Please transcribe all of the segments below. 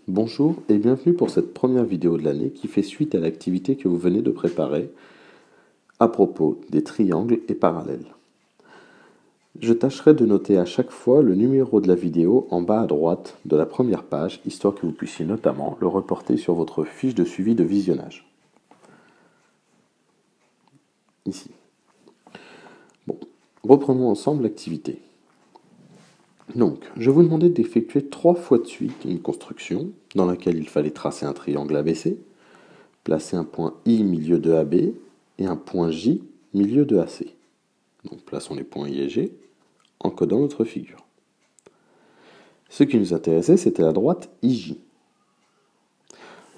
Bonjour et bienvenue pour cette première vidéo de l'année qui fait suite à l'activité que vous venez de préparer à propos des triangles et parallèles. Je tâcherai de noter à chaque fois le numéro de la vidéo en bas à droite de la première page, histoire que vous puissiez notamment le reporter sur votre fiche de suivi de visionnage. Ici. Bon, reprenons ensemble l'activité. Donc, je vous demandais d'effectuer 3 fois de suite une construction dans laquelle il fallait tracer un triangle ABC, placer un point I milieu de AB et un point J milieu de AC. Donc plaçons les points I et G en codant notre figure. Ce qui nous intéressait, c'était la droite IJ.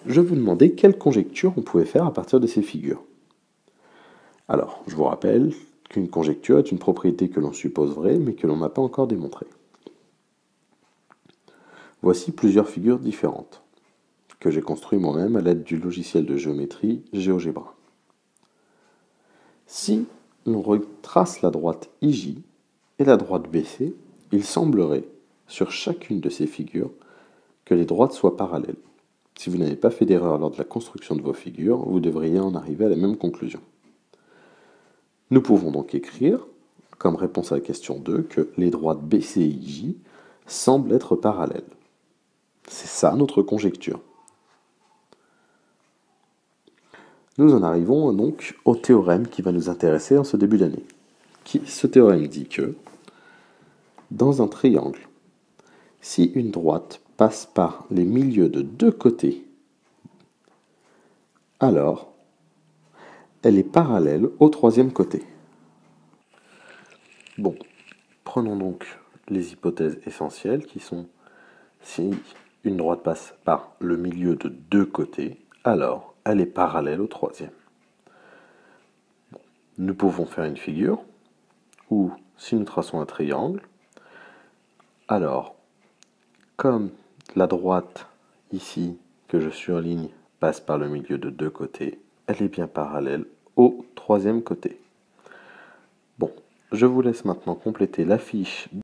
Je vous demandais quelle conjecture on pouvait faire à partir de ces figures. Alors, je vous rappelle qu'une conjecture est une propriété que l'on suppose vraie, mais que l'on n'a pas encore démontrée. Voici plusieurs figures différentes, que j'ai construites moi-même à l'aide du logiciel de géométrie GeoGebra. Si l'on retrace la droite IJ et la droite BC, il semblerait, sur chacune de ces figures, que les droites soient parallèles. Si vous n'avez pas fait d'erreur lors de la construction de vos figures, vous devriez en arriver à la même conclusion. Nous pouvons donc écrire, comme réponse à la question 2, que les droites BC et IJ semblent être parallèles. C'est ça notre conjecture. Nous en arrivons donc au théorème qui va nous intéresser en ce début d'année. Ce théorème dit que, dans un triangle, si une droite passe par les milieux de deux côtés, alors elle est parallèle au troisième côté. Bon, prenons donc les hypothèses essentielles qui sont si une droite passe par le milieu de deux côtés, alors elle est parallèle au troisième. Bon, nous pouvons faire une figure où si nous traçons un triangle, alors comme la droite ici que je surligne passe par le milieu de deux côtés, elle est bien parallèle au troisième côté. Bon, je vous laisse maintenant compléter la fiche